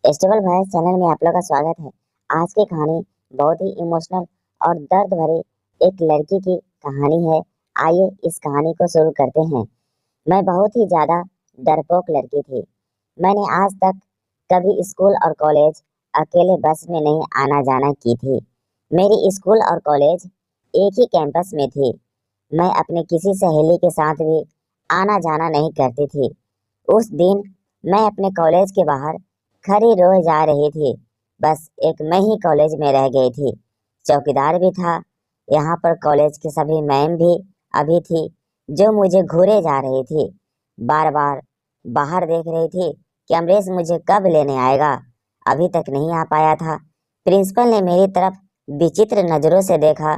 Stable voice channel में आप लोग का स्वागत है। आज की कहानी बहुत ही इमोशनल और दर्द भरी एक लड़की की कहानी है। आइए इस कहानी को शुरू करते हैं। मैं बहुत ही ज्यादा डरपोक लड़की थी। मैंने आज तक कभी स्कूल और कॉलेज अकेले बस में नहीं आना जाना की थी। मेरी स्कूल और कॉलेज एक ही कैंपस में थी। मैं अपने किसी सहेली के साथ भी आना जाना नहीं करती थी। उस दिन मैं अपने कॉलेज के बाहर खड़ी रोज जा रही थी। बस एक मैं ही कॉलेज में रह गई थी। चौकीदार भी था। यहाँ पर कॉलेज की सभी मैम भी अभी थी, जो मुझे घूरे जा रही थी। बार बार बाहर देख रही थी कि अमरीश मुझे कब लेने आएगा। अभी तक नहीं आ पाया था। प्रिंसिपल ने मेरी तरफ विचित्र नजरों से देखा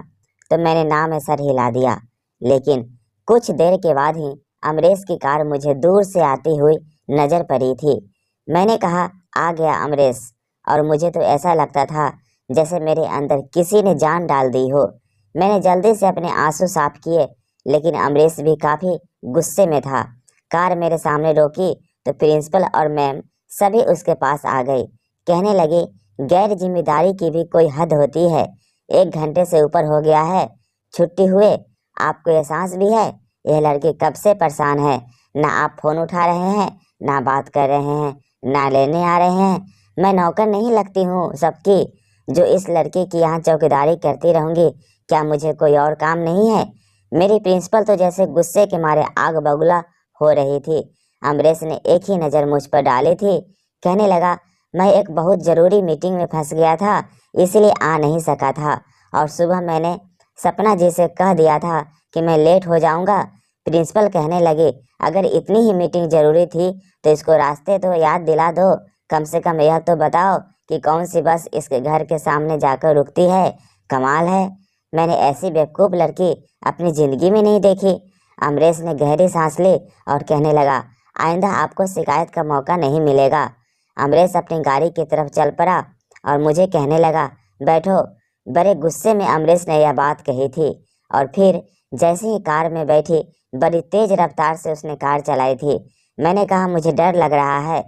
तो मैंने नाम में सर हिला दिया। लेकिन कुछ देर के बाद ही अमरीश की कार मुझे दूर से आती हुई नजर पड़ी थी। मैंने कहा, आ गया अमरीश। और मुझे तो ऐसा लगता था जैसे मेरे अंदर किसी ने जान डाल दी हो। मैंने जल्दी से अपने आंसू साफ किए, लेकिन अमरीश भी काफी गुस्से में था। कार मेरे सामने रोकी तो प्रिंसिपल और मैम सभी उसके पास आ गई। कहने लगे, गैर जिम्मेदारी की भी कोई हद होती है। 1 घंटे से ऊपर हो गया है छुट्टी हुए। आपको एहसास भी है यह लड़की कब से परेशान है। ना आप फोन उठा रहे हैं, ना बात कर रहे हैं, ना लेने आ रहे हैं। मैं नौकर नहीं लगती हूँ सबकी, जो इस लड़के की यहाँ चौकीदारी करती रहूंगी। क्या मुझे कोई और काम नहीं है? मेरी प्रिंसिपल तो जैसे गुस्से के मारे आग बबूला हो रही थी। अमरीश ने एक ही नज़र मुझ पर डाली थी। कहने लगा, मैं एक बहुत ज़रूरी मीटिंग में फंस गया था, इसलिए आ नहीं सका था। और सुबह मैंने सपना जी से कह दिया था कि मैं लेट हो जाऊंगा। प्रिंसिपल कहने लगे, अगर इतनी ही मीटिंग जरूरी थी तो इसको रास्ते तो याद दिला दो। कम से कम यह तो बताओ कि कौन सी बस इसके घर के सामने जाकर रुकती है। कमाल है, मैंने ऐसी बेवकूफ़ लड़की अपनी ज़िंदगी में नहीं देखी। अमरीश ने गहरी सांस ली और कहने लगा, आइंदा आपको शिकायत का मौका नहीं मिलेगा। अमरीश अपनी गाड़ी की तरफ चल पड़ा और मुझे कहने लगा, बैठो। बड़े गुस्से में अमरीश ने यह बात कही थी और फिर जैसे ही कार में बैठी, बड़ी तेज रफ्तार से उसने कार चलाई थी। मैंने कहा, मुझे डर लग रहा है,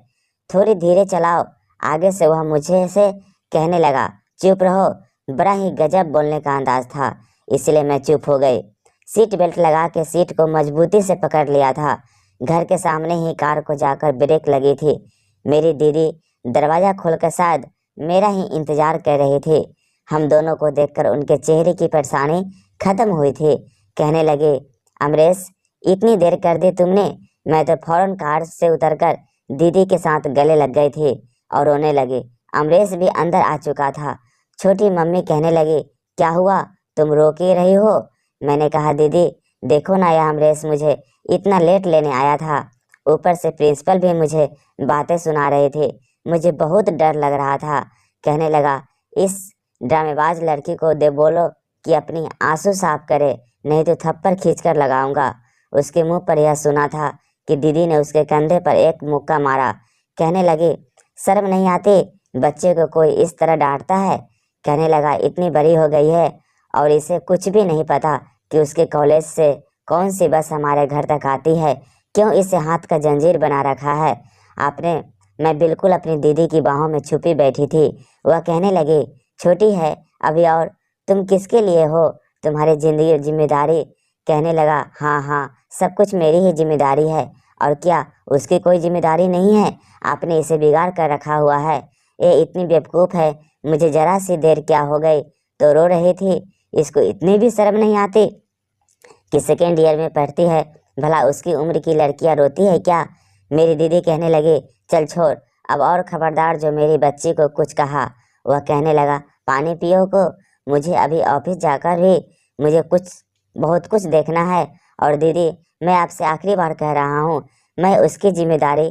थोड़ी धीरे चलाओ। आगे से वह मुझे से कहने लगा, चुप रहो। बड़ा ही गजब बोलने का अंदाज था, इसलिए मैं चुप हो गई। सीट बेल्ट लगा के सीट को मजबूती से पकड़ लिया था। घर के सामने ही कार को जाकर ब्रेक लगी थी। मेरी दीदी दरवाज़ा खोलकर शायद मेरा ही इंतजार कर रही थी। हम दोनों को देखकर उनके चेहरे की परेशानी खत्म हुई थी। कहने लगे, अमरीश, इतनी देर कर दी तुमने। मैं तो फौरन कार से उतरकर दीदी के साथ गले लग गई थी और रोने लगी। अमरीश भी अंदर आ चुका था। छोटी मम्मी कहने लगी, क्या हुआ, तुम रो के रही हो? मैंने कहा, दीदी देखो ना, यह अमरीश मुझे इतना लेट लेने आया था। ऊपर से प्रिंसिपल भी मुझे बातें सुना रहे थे। मुझे बहुत डर लग रहा था। कहने लगा, इस ड्रामेबाज लड़की को दे बोलो कि अपनी आंसू साफ करे, नहीं तो थप्पड़ खींचकर लगाऊंगा। उसके मुंह पर यह सुना था कि दीदी ने उसके कंधे पर एक मुक्का मारा। कहने लगी, शर्म नहीं आती, बच्चे को कोई इस तरह डांटता है? कहने लगा, इतनी बड़ी हो गई है और इसे कुछ भी नहीं पता कि उसके कॉलेज से कौन सी बस हमारे घर तक आती है। क्यों इसे हाथ का जंजीर बना रखा है आपने? मैं बिल्कुल अपनी दीदी की बाहों में छुपी बैठी थी। वह कहने लगी, छोटी है अभी, और तुम किसके लिए हो? तुम्हारी जिंदगी जिम्मेदारी। कहने लगा, हाँ हाँ, सब कुछ मेरी ही जिम्मेदारी है। और क्या उसकी कोई जिम्मेदारी नहीं है? आपने इसे बिगाड़ कर रखा हुआ है। ये इतनी बेवकूफ़ है, मुझे जरा सी देर क्या हो गई तो रो रही थी। इसको इतनी भी शर्म नहीं आती कि सेकेंड ईयर में पढ़ती है। भला उसकी उम्र की लड़कियां रोती है क्या? मेरी दीदी कहने लगी, चल छोड़ अब, और खबरदार जो मेरी बच्ची को कुछ कहा। वह कहने लगा, पानी पियो को, मुझे अभी ऑफिस जाकर भी मुझे बहुत कुछ देखना है। और दीदी, मैं आपसे आखिरी बार कह रहा हूँ, मैं उसकी जिम्मेदारी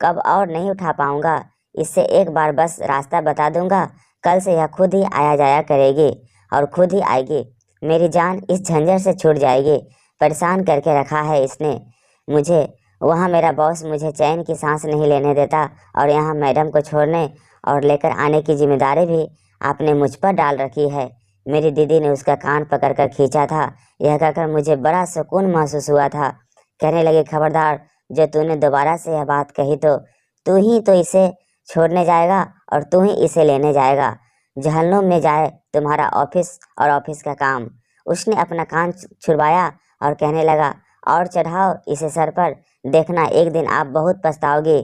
कब और नहीं उठा पाऊंगा। इससे एक बार बस रास्ता बता दूंगा, कल से यह खुद ही आया जाया करेगी और खुद ही आएगी। मेरी जान इस झंझट से छूट जाएगी। परेशान करके रखा है इसने मुझे। वहाँ मेरा बॉस मुझे चैन की सांस नहीं लेने देता और यहाँ मैडम को छोड़ने और लेकर आने की जिम्मेदारी भी आपने मुझ पर डाल रखी है। मेरी दीदी ने उसका कान पकड़कर खींचा था। यह कहकर मुझे बड़ा सुकून महसूस हुआ था। कहने लगे, खबरदार, जो तूने दोबारा से यह बात कही तो तू ही तो इसे छोड़ने जाएगा और तू ही इसे लेने जाएगा। जहन्नुम में जाए तुम्हारा ऑफिस और ऑफिस का काम। उसने अपना कान छुड़वाया और कहने लगा, और चढ़ाओ इसे सर पर, देखना एक दिन आप बहुत पछताओगे।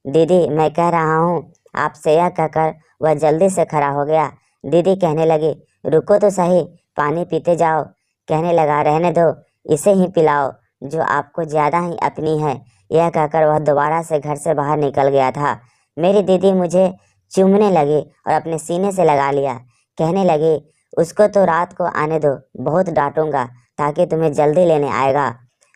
दीदी मैं कह रहा हूँ आपसे, यह कहकर वह जल्दी से खड़ा हो गया। दीदी कहने लगी, रुको तो सही, पानी पीते जाओ। कहने लगा, रहने दो, इसे ही पिलाओ जो आपको ज़्यादा ही अपनी है। यह कहकर वह दोबारा से घर से बाहर निकल गया था। मेरी दीदी मुझे चूमने लगी और अपने सीने से लगा लिया। कहने लगी, उसको तो रात को आने दो, बहुत डांटूंगा ताकि तुम्हें जल्दी लेने आएगा।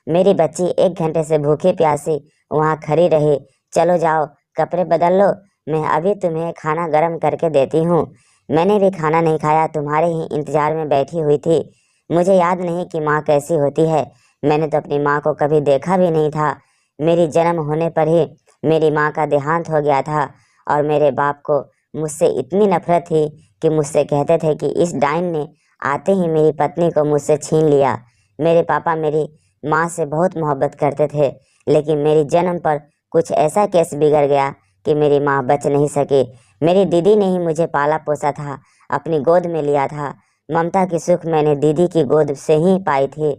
मेरी बच्ची 1 घंटे से भूखी प्यासी वहाँ खड़ी रही। चलो जाओ, कपड़े बदल लो, मैं अभी तुम्हें खाना गर्म करके देती हूँ। मैंने भी खाना नहीं खाया, तुम्हारे ही इंतजार में बैठी हुई थी। मुझे याद नहीं कि माँ कैसी होती है। मैंने तो अपनी माँ को कभी देखा भी नहीं था। मेरी जन्म होने पर ही मेरी माँ का देहांत हो गया था और मेरे बाप को मुझसे इतनी नफरत थी कि मुझसे कहते थे कि इस डाइन ने आते ही मेरी पत्नी को मुझसे छीन लिया। मेरे पापा मेरी माँ से बहुत मोहब्बत करते थे, लेकिन मेरी जन्म पर कुछ ऐसा केस बिगड़ गया कि मेरी माँ बच नहीं सकी। मेरी दीदी ने ही मुझे पाला पोसा था, अपनी गोद में लिया था। ममता की सुख मैंने दीदी की गोद से ही पाई थी।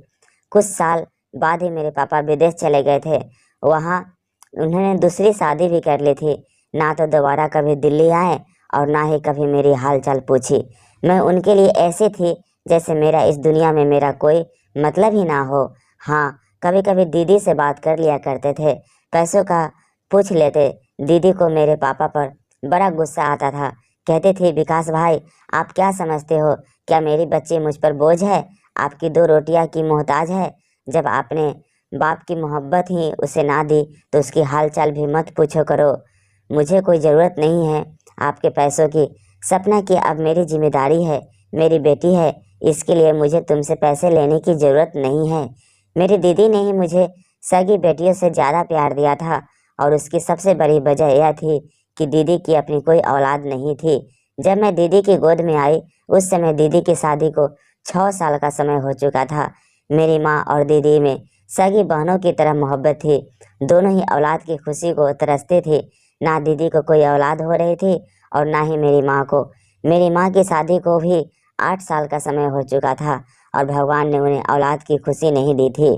कुछ साल बाद ही मेरे पापा विदेश चले गए थे। वहाँ उन्होंने दूसरी शादी भी कर ली थी। ना तो दोबारा कभी दिल्ली आए और ना ही कभी मेरी हालचाल पूछी। मैं उनके लिए ऐसी थी जैसे मेरा इस दुनिया में मेरा कोई मतलब ही ना हो। हाँ, कभी कभी दीदी से बात कर लिया करते थे, पैसों का पूछ लेते। दीदी को मेरे पापा पर बड़ा गुस्सा आता था। कहती थी, विकास भाई आप क्या समझते हो, क्या मेरी बच्ची मुझ पर बोझ है, आपकी 2 रोटियां की मोहताज है। जब आपने बाप की मोहब्बत ही उसे ना दी तो उसकी हालचाल भी मत पूछो करो। मुझे कोई ज़रूरत नहीं है आपके पैसों की। सपना की अब मेरी जिम्मेदारी है, मेरी बेटी है, इसके लिए मुझे तुमसे पैसे लेने की ज़रूरत नहीं है। मेरी दीदी ने ही मुझे सगी बेटियों से ज़्यादा प्यार दिया था और उसकी सबसे बड़ी वजह यह थी कि दीदी की अपनी कोई औलाद नहीं थी। जब मैं दीदी की गोद में आई उस समय दीदी की शादी को 6 साल का समय हो चुका था। मेरी माँ और दीदी में सगी बहनों की तरह मोहब्बत थी। दोनों ही औलाद की खुशी को तरसते थे। ना दीदी को कोई औलाद हो रही थी और ना ही मेरी माँ को। मेरी माँ की शादी को भी 8 साल का समय हो चुका था और भगवान ने उन्हें औलाद की खुशी नहीं दी थी।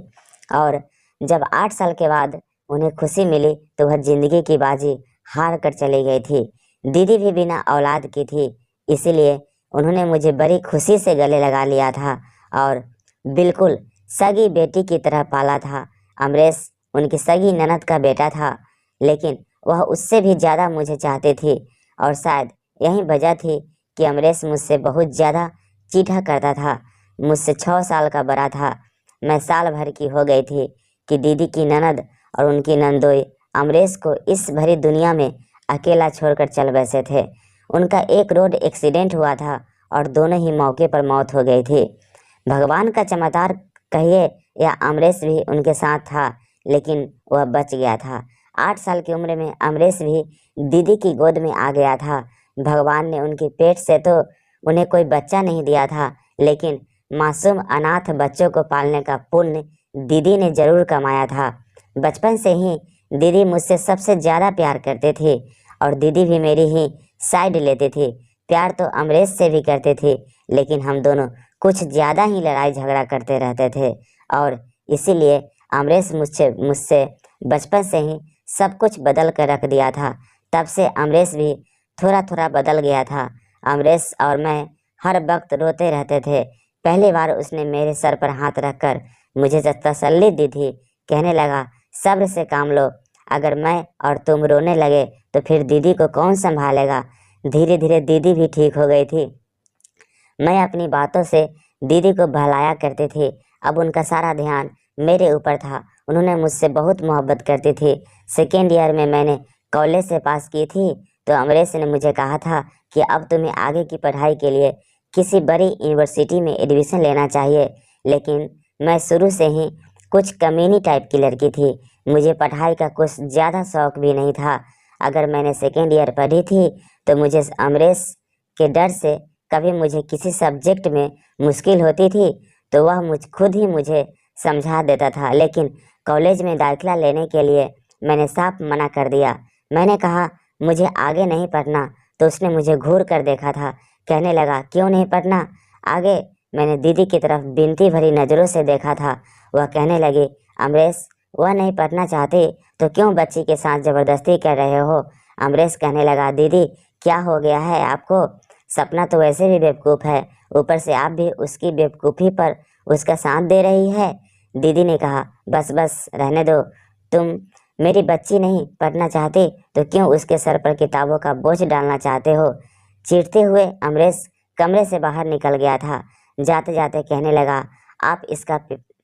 और जब 8 साल के बाद उन्हें खुशी मिली तो वह जिंदगी की बाजी हार कर चली गई थी। दीदी भी बिना औलाद की थी, इसीलिए उन्होंने मुझे बड़ी खुशी से गले लगा लिया था और बिल्कुल सगी बेटी की तरह पाला था। अमरेश उनकी सगी ननद का बेटा था, लेकिन वह उससे भी ज़्यादा मुझे चाहती थी और शायद यही वजह थी कि अमरेश मुझसे बहुत ज़्यादा चीढ़ा करता था। मुझसे 6 साल का बड़ा था। मैं साल भर की हो गई थी कि दीदी की ननद और उनकी नंदोई अमरेश को इस भरी दुनिया में अकेला छोड़कर चल बसे थे। उनका एक रोड एक्सीडेंट हुआ था और दोनों ही मौके पर मौत हो गई थी। भगवान का चमत्कार कहिए या अमरेश भी उनके साथ था, लेकिन वह बच गया था। 8 साल की उम्र में अमरेश भी दीदी की गोद में आ गया था। भगवान ने उनके पेट से तो उन्हें कोई बच्चा नहीं दिया था, लेकिन मासूम अनाथ बच्चों को पालने का पुण्य दीदी ने जरूर कमाया था। बचपन से ही दीदी मुझसे सबसे ज़्यादा प्यार करते थे और दीदी भी मेरी ही साइड लेते थे। प्यार तो अमरेश से भी करते थे, लेकिन हम दोनों कुछ ज़्यादा ही लड़ाई झगड़ा करते रहते थे और इसीलिए अमरेश मुझसे मुझसे बचपन से ही सब कुछ बदल कर रख दिया था। तब से अमरेश भी थोड़ा थोड़ा बदल गया था। अमरेश और मैं हर वक्त रोते रहते थे। पहली बार उसने मेरे सर पर हाथ रखकर मुझे तसल्ली दी थी। कहने लगा, सब्र से काम लो, अगर मैं और तुम रोने लगे तो फिर दीदी को कौन संभालेगा। धीरे धीरे दीदी भी ठीक हो गई थी। मैं अपनी बातों से दीदी को बहलाया करती थी। अब उनका सारा ध्यान मेरे ऊपर था। उन्होंने मुझसे बहुत मोहब्बत करती थी। सेकेंड ईयर में मैंने कॉलेज से पास की थी तो अमरेश ने मुझे कहा था कि अब तुम्हें आगे की पढ़ाई के लिए किसी बड़ी यूनिवर्सिटी में एडमिशन लेना चाहिए, लेकिन मैं शुरू से ही कुछ कमीनी टाइप की लड़की थी। मुझे पढ़ाई का कुछ ज़्यादा शौक भी नहीं था। अगर मैंने सेकेंड ईयर पढ़ी थी तो मुझे अमरेश के डर से कभी मुझे किसी सब्जेक्ट में मुश्किल होती थी तो वह खुद ही मुझे समझा देता था, लेकिन कॉलेज में दाखिला लेने के लिए मैंने साफ मना कर दिया। मैंने कहा, मुझे आगे नहीं पढ़ना, तो उसने मुझे घूर कर देखा था। कहने लगा, क्यों नहीं पढ़ना आगे? मैंने दीदी की तरफ बिनती भरी नज़रों से देखा था। वह कहने लगी, अमरेश, वह नहीं पढ़ना चाहती तो क्यों बच्ची के साथ जबरदस्ती कर रहे हो? अमरेश कहने लगा, दीदी क्या हो गया है आपको? सपना तो वैसे भी बेवकूफ़ है, ऊपर से आप भी उसकी बेवकूफ़ी पर उसका साथ दे रही है। दीदी ने कहा, बस बस रहने दो। तुम मेरी बच्ची नहीं पढ़ना चाहती तो क्यों उसके सर पर किताबों का बोझ डालना चाहते हो? चीरते हुए अमरेश कमरे से बाहर निकल गया था। जाते जाते कहने लगा, आप इसका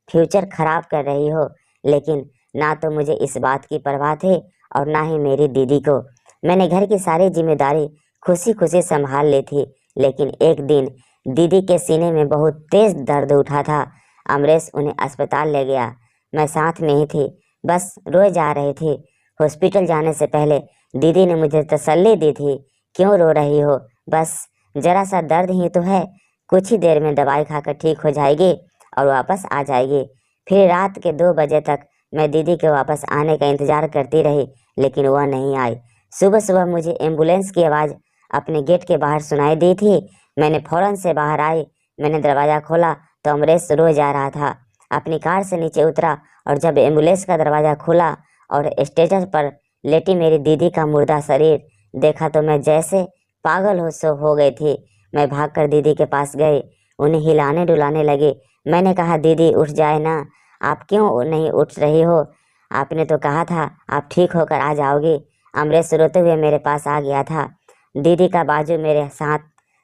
फ्यूचर खराब कर रही हो। लेकिन ना तो मुझे इस बात की परवाह थी और ना ही मेरी दीदी को। मैंने घर की सारी जिम्मेदारी खुशी खुशी संभाल ली थी। लेकिन एक दिन दीदी के सीने में बहुत तेज दर्द उठा था। अमरेश उन्हें अस्पताल ले गया। मैं साथ में ही थी, बस रोए जा रही थी। हॉस्पिटल जाने से पहले दीदी ने मुझे तसल्ली दी थी, क्यों रो रही हो? बस जरा सा दर्द ही तो है, कुछ ही देर में दवाई खाकर ठीक हो जाएगी और वापस आ जाएगी। फिर रात के 2 बजे तक मैं दीदी के वापस आने का इंतजार करती रही, लेकिन वह नहीं आई। सुबह सुबह मुझे एम्बुलेंस की आवाज़ अपने गेट के बाहर सुनाई दी थी। मैंने फौरन से बाहर आई। मैंने दरवाज़ा खोला तो अमरेश रोए जा रहा था। अपनी कार से नीचे उतरा और जब एम्बुलेंस का दरवाज़ा खुला और स्टेशन पर लेटी मेरी दीदी का मुर्दा शरीर देखा तो मैं जैसे पागल हो गई थी। मैं भागकर दीदी के पास गई, उन्हें हिलाने डुलाने लगी। मैंने कहा, दीदी उठ जाए ना, आप क्यों नहीं उठ रही हो? आपने तो कहा था आप ठीक होकर आ जाओगी। अमरेश रोते हुए मेरे पास आ गया था। दीदी का बाजू मेरे हाथ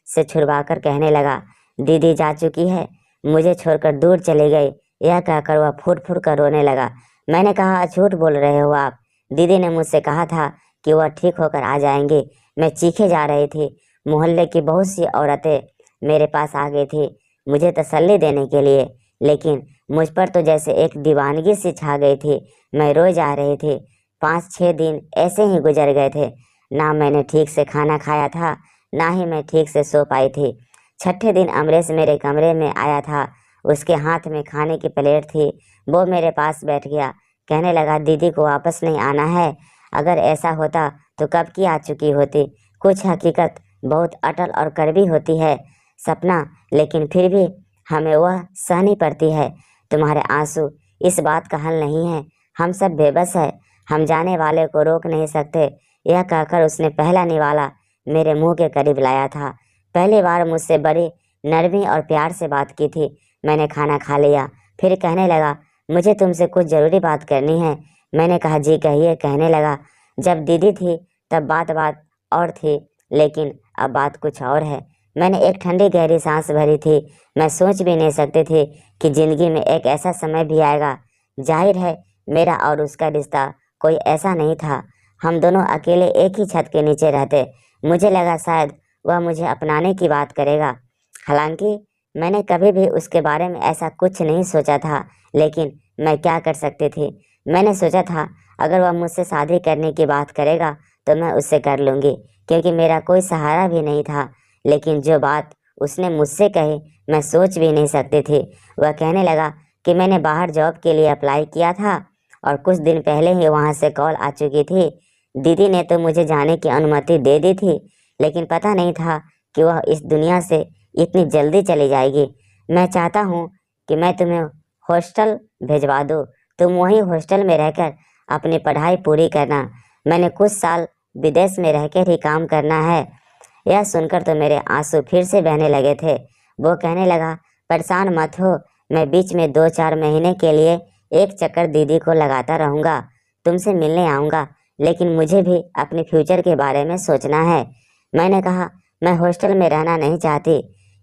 से छुड़वाकर कहने लगा, दीदी जा चुकी है, मुझे छोड़कर दूर चली गई। यह कहकर वह फूट फूट कर रोने लगा। मैंने कहा, झूठ बोल रहे हो आप। दीदी ने मुझसे कहा था कि वह ठीक होकर आ जाएंगे। मैं चीखे जा रही थी। मोहल्ले की बहुत सी औरतें मेरे पास आ गई थी मुझे तसल्ली देने के लिए, लेकिन मुझ पर तो जैसे एक दीवानगी सी छा गई थी। मैं रोए जा रही थी। 5-6 दिन ऐसे ही गुजर गए थे। ना मैंने ठीक से खाना खाया था, ना ही मैं ठीक से सो पाई थी। छठे दिन अमरेश मेरे कमरे में आया था। उसके हाथ में खाने की प्लेट थी। वो मेरे पास बैठ गया। कहने लगा, दीदी को वापस नहीं आना है। अगर ऐसा होता तो कब की आ चुकी होती। कुछ हकीकत बहुत अटल और कड़वी होती है सपना, लेकिन फिर भी हमें वह सहनी पड़ती है। तुम्हारे आंसू इस बात का हल नहीं है। हम सब बेबस है, हम जाने वाले को रोक नहीं सकते। यह कहकर उसने पहला निवाला मेरे मुंह के करीब लाया था। पहली बार मुझसे बड़ी नरमी और प्यार से बात की थी। मैंने खाना खा लिया। फिर कहने लगा, मुझे तुमसे कुछ ज़रूरी बात करनी है। मैंने कहा, जी कहिए। कहने लगा, जब दीदी थी तब बात बात और थी, लेकिन अब बात कुछ और है। मैंने एक ठंडी गहरी सांस भरी थी। मैं सोच भी नहीं सकती थी कि ज़िंदगी में एक ऐसा समय भी आएगा। जाहिर है मेरा और उसका रिश्ता कोई ऐसा नहीं था। हम दोनों अकेले एक ही छत के नीचे रहते। मुझे लगा शायद वह मुझे अपनाने की बात करेगा। हालांकि मैंने कभी भी उसके बारे में ऐसा कुछ नहीं सोचा था, लेकिन मैं क्या कर सकती थी। मैंने सोचा था अगर वह मुझसे शादी करने की बात करेगा तो मैं उससे कर लूँगी, क्योंकि मेरा कोई सहारा भी नहीं था। लेकिन जो बात उसने मुझसे कही मैं सोच भी नहीं सकती थी। वह कहने लगा कि मैंने बाहर जॉब के लिए अप्लाई किया था और कुछ दिन पहले ही वहाँ से कॉल आ चुकी थी। दीदी ने तो मुझे जाने की अनुमति दे दी थी, लेकिन पता नहीं था कि वह इस दुनिया से इतनी जल्दी चली जाएगी। मैं चाहता हूँ कि मैं तुम्हें हॉस्टल भिजवा दूँ। तुम वहीं हॉस्टल में रहकर अपनी पढ़ाई पूरी करना। मैंने कुछ साल विदेश में रहकर ही काम करना है। यह सुनकर तो मेरे आंसू फिर से बहने लगे थे। वो कहने लगा, परेशान मत हो, मैं बीच में 2-4 महीने के लिए एक चक्कर दीदी को लगाता रहूँगा, तुमसे मिलने आऊँगा, लेकिन मुझे भी अपने फ्यूचर के बारे में सोचना है। मैंने कहा, मैं हॉस्टल में रहना नहीं चाहती।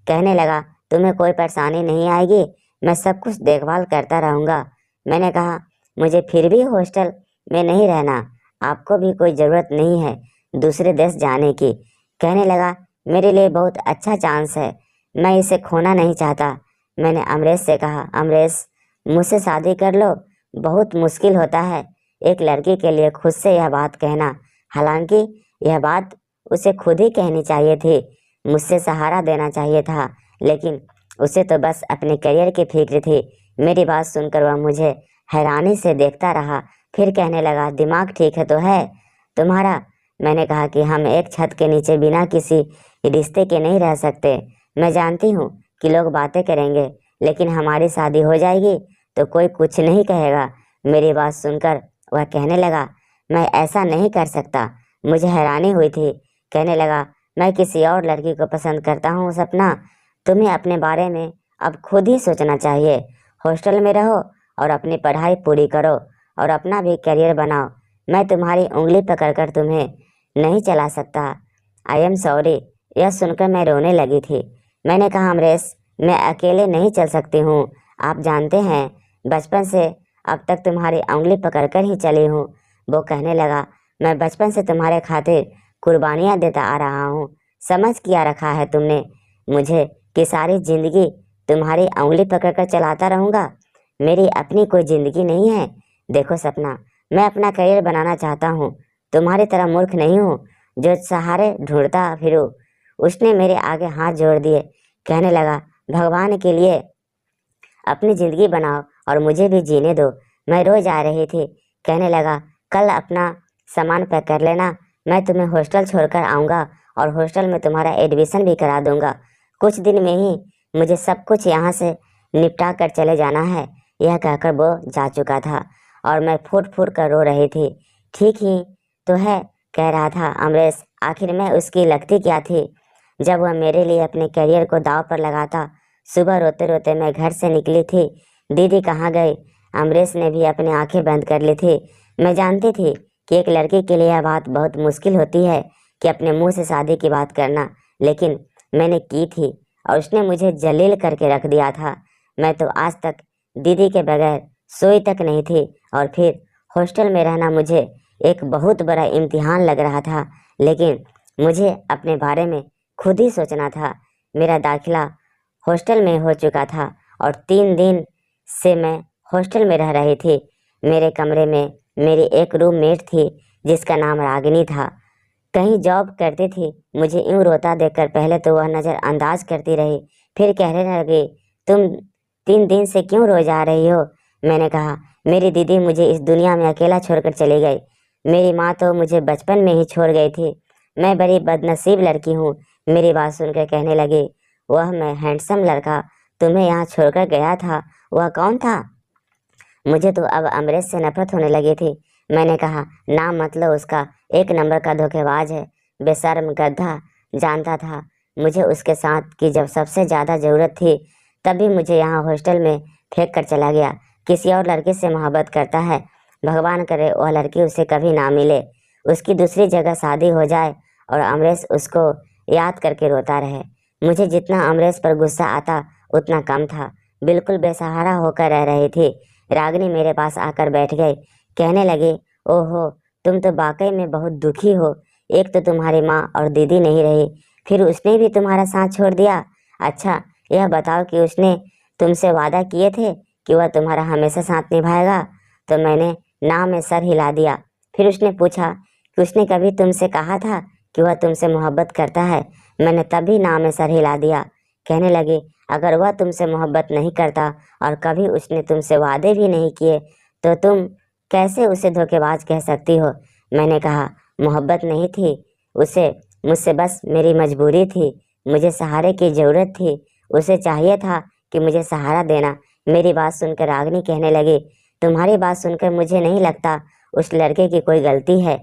कहने लगा, तुम्हें कोई परेशानी नहीं आएगी, मैं सब कुछ देखभाल करता रहूँगा। मैंने कहा, मुझे फिर भी हॉस्टल में नहीं रहना, आपको भी कोई ज़रूरत नहीं है दूसरे देश जाने की। कहने लगा, मेरे लिए बहुत अच्छा चांस है, मैं इसे खोना नहीं चाहता। मैंने अमरेश से कहा, अमरेश मुझसे शादी कर लो। बहुत मुश्किल होता है एक लड़की के लिए खुद से यह बात कहना। हालांकि यह बात उसे खुद ही कहनी चाहिए थी, मुझसे सहारा देना चाहिए था, लेकिन उसे तो बस अपने करियर की फिक्र थी। मेरी बात सुनकर वह मुझे हैरानी से देखता रहा। फिर कहने लगा, दिमाग ठीक है तो है तुम्हारा? मैंने कहा कि हम एक छत के नीचे बिना किसी रिश्ते के नहीं रह सकते। मैं जानती हूँ कि लोग बातें करेंगे, लेकिन हमारी शादी हो जाएगी तो कोई कुछ नहीं कहेगा। मेरी बात सुनकर वह कहने लगा, मैं ऐसा नहीं कर सकता। मुझे हैरानी हुई थी। कहने लगा, मैं किसी और लड़की को पसंद करता हूँ सपना। तुम्हें अपने बारे में अब खुद ही सोचना चाहिए। हॉस्टल में रहो और अपनी पढ़ाई पूरी करो और अपना भी करियर बनाओ। मैं तुम्हारी उंगली पकड़कर तुम्हें नहीं चला सकता। I am sorry. यह सुनकर मैं रोने लगी थी। मैंने कहा, अमरेश, मैं अकेले नहीं चल सकती हूँ। आप जानते हैं, बचपन से अब तक तुम्हारी उंगली पकड़कर ही चली हूँ। वो कहने लगा, मैं बचपन से तुम्हारे खातिर कुर्बानियाँ देता आ रहा हूँ। समझ किया रखा है तुमने मुझे कि सारी जिंदगी तुम्हारी उंगली पकड़कर चलाता रहूँगा। मेरी अपनी कोई जिंदगी नहीं है। देखो सपना, मैं अपना करियर बनाना चाहता हूँ। तुम्हारी तरह मूर्ख नहीं हूँ जो सहारे ढूंढता फिरूं। उसने मेरे आगे हाथ जोड़ दिए। कहने लगा, भगवान के लिए अपनी जिंदगी बनाओ और मुझे भी जीने दो। मैं रोज आ रही थी। कहने लगा, कल अपना सामान पैक कर लेना। मैं तुम्हें हॉस्टल छोड़कर आऊँगा और हॉस्टल में तुम्हारा एडमिशन भी करा दूंगा। कुछ दिन में ही मुझे सब कुछ यहाँ से निपटा कर चले जाना है। यह कहकर वो जा चुका था और मैं फूट फूट कर रो रही थी। ठीक ही तो है, कह रहा था अमरेश। आखिर में उसकी लगती क्या थी जब वह मेरे लिए अपने करियर को दांव पर लगाता। सुबह रोते रोते मैं घर से निकली थी। दीदी कहाँ गई? अमरेश ने भी अपनी आंखें बंद कर ली थी। मैं जानती थी कि एक लड़की के लिए यह बात बहुत मुश्किल होती है कि अपने मुंह से शादी की बात करना, लेकिन मैंने की थी और उसने मुझे जलील करके रख दिया था। मैं तो आज तक दीदी के बगैर सोई तक नहीं थी और फिर हॉस्टल में रहना मुझे एक बहुत बड़ा इम्तिहान लग रहा था, लेकिन मुझे अपने बारे में खुद ही सोचना था। मेरा दाखिला हॉस्टल में हो चुका था और 3 दिन से मैं हॉस्टल में रह रही थी। मेरे कमरे में मेरी एक रूममेट थी जिसका नाम रागिनी था। कहीं जॉब करती थी। मुझे यूं रोता देखकर पहले तो वह नज़रअंदाज करती रही, फिर कहने लगी, तुम 3 दिन से क्यों रोज आ रही हो? मैंने कहा, मेरी दीदी मुझे इस दुनिया में अकेला छोड़कर चली गई। मेरी माँ तो मुझे बचपन में ही छोड़ गई थी। मैं बड़ी बदनसीब लड़की हूँ। मेरी बात सुनकर कहने लगी, वह मैं हैंडसम लड़का तुम्हें यहाँ छोड़कर गया था, वह कौन था? मुझे तो अब अमरेश से नफरत होने लगी थी। मैंने कहा, नाम मतलब उसका, एक नंबर का धोखेबाज है, बेशर्म गधा। जानता था मुझे उसके साथ की जब सबसे ज़्यादा ज़रूरत थी तभी मुझे यहाँ हॉस्टल में फेंक कर चला गया। किसी और लड़के से मोहब्बत करता है। भगवान करे वह लड़की उसे कभी ना मिले, उसकी दूसरी जगह शादी हो जाए और अमरेश उसको याद करके रोता रहे। मुझे जितना अमरेश पर गुस्सा आता उतना कम था। बिल्कुल बेसहारा होकर रह रही थी। रागिनी मेरे पास आकर बैठ गई। कहने लगी, ओहो, तुम तो वाकई में बहुत दुखी हो। एक तो तुम्हारी माँ और दीदी नहीं रही, फिर उसने भी तुम्हारा साथ छोड़ दिया। अच्छा, यह बताओ कि उसने तुमसे वादा किए थे कि वह तुम्हारा हमेशा साथ निभाएगा? तो मैंने ना में सर हिला दिया। फिर उसने पूछा कि उसने कभी तुमसे कहा था कि वह तुमसे मोहब्बत करता है? मैंने तभी ना में सर हिला दिया। कहने लगी, अगर वह तुमसे मोहब्बत नहीं करता और कभी उसने तुमसे वादे भी नहीं किए तो तुम कैसे उसे धोखेबाज कह सकती हो? मैंने कहा, मोहब्बत नहीं थी उसे मुझसे, बस मेरी मजबूरी थी। मुझे सहारे की ज़रूरत थी। उसे चाहिए था कि मुझे सहारा देना। मेरी बात सुनकर रागिनी कहने लगी, तुम्हारी बात सुनकर मुझे नहीं लगता उस लड़के की कोई गलती है।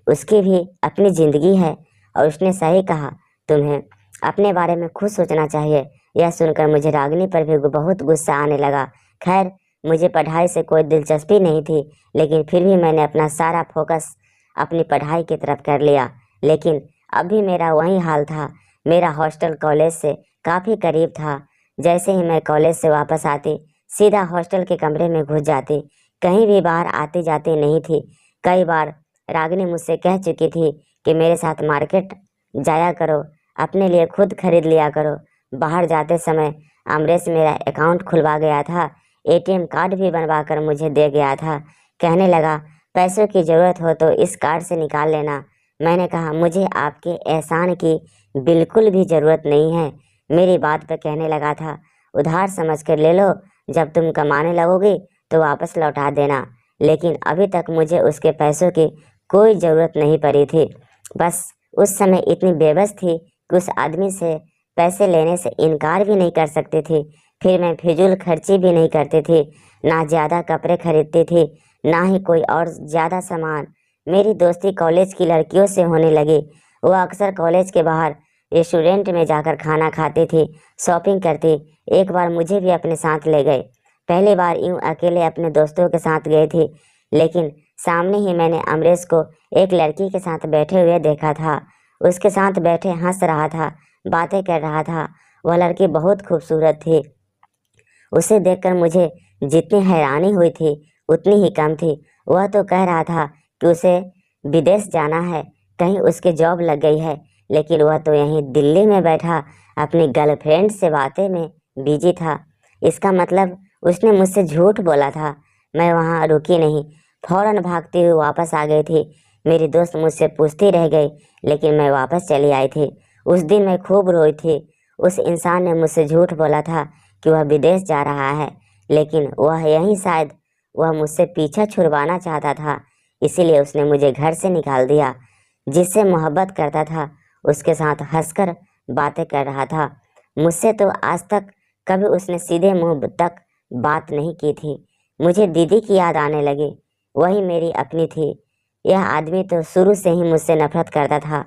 उसकी भी अपनी ज़िंदगी है और उसने सही कहा। तुम्हें अपने बारे में खुद सोचना चाहिए। यह सुनकर मुझे रागिनी पर भी बहुत गुस्सा आने लगा। खैर, मुझे पढ़ाई से कोई दिलचस्पी नहीं थी, लेकिन फिर भी मैंने अपना सारा फोकस अपनी पढ़ाई की तरफ कर लिया। लेकिन अभी मेरा वही हाल था। मेरा हॉस्टल कॉलेज से काफ़ी करीब था। जैसे ही मैं कॉलेज से वापस आती सीधा हॉस्टल के कमरे में घुस जाती। कहीं भी बाहर आती जाती नहीं थी। कई बार रागिनी मुझसे कह चुकी थी कि मेरे साथ मार्केट जाया करो, अपने लिए खुद खरीद लिया करो। बाहर जाते समय अमरेश मेरा अकाउंट खुलवा गया था। एटीएम कार्ड भी बनवा कर मुझे दे गया था। कहने लगा, पैसों की ज़रूरत हो तो इस कार्ड से निकाल लेना। मैंने कहा, मुझे आपके एहसान की बिल्कुल भी ज़रूरत नहीं है। मेरी बात पर कहने लगा था, उधार समझ कर ले लो, जब तुम कमाने लगोगी तो वापस लौटा देना। लेकिन अभी तक मुझे उसके पैसों की कोई ज़रूरत नहीं पड़ी थी। बस उस समय इतनी बेबस थी कि उस आदमी से पैसे लेने से इनकार भी नहीं कर सकती थी। फिर मैं फिजूल खर्ची भी नहीं करती थी, ना ज़्यादा कपड़े खरीदती थी, ना ही कोई और ज़्यादा सामान। मेरी दोस्ती कॉलेज की लड़कियों से होने लगी। वो अक्सर कॉलेज के बाहर रेस्टोरेंट में जाकर खाना खाती थी, शॉपिंग करती। एक बार मुझे भी अपने साथ ले गए। पहली बार यूं अकेले अपने दोस्तों के साथ गई थी, लेकिन सामने ही मैंने अमरेश को एक लड़की के साथ बैठे हुए देखा था। उसके साथ बैठे हंस रहा था, बातें कर रहा था। वह लड़की बहुत खूबसूरत थी। उसे देखकर मुझे जितनी हैरानी हुई थी उतनी ही कम थी। वह तो कह रहा था कि उसे विदेश जाना है, कहीं उसकी जॉब लग गई है, लेकिन वह तो यहीं दिल्ली में बैठा अपनी गर्लफ्रेंड से बातें में बिजी था। इसका मतलब उसने मुझसे झूठ बोला था। मैं वहाँ रुकी नहीं, फौरन भागती हुई वापस आ गई थी। मेरी दोस्त मुझसे पूछती रह गई, लेकिन मैं वापस चली आई थी। उस दिन मैं खूब रोई थी। उस इंसान ने मुझसे झूठ बोला था कि वह विदेश जा रहा है, लेकिन वह यहीं शायद वह मुझसे पीछा छुड़वाना चाहता था। इसीलिए उसने मुझे घर से निकाल दिया। जिससे मोहब्बत करता था उसके साथ हंसकर बातें कर रहा था। मुझसे तो आज तक कभी उसने सीधे मुंह तक बात नहीं की थी। मुझे दीदी की याद आने लगी, वही मेरी अपनी थी। यह आदमी तो शुरू से ही मुझसे नफरत करता था।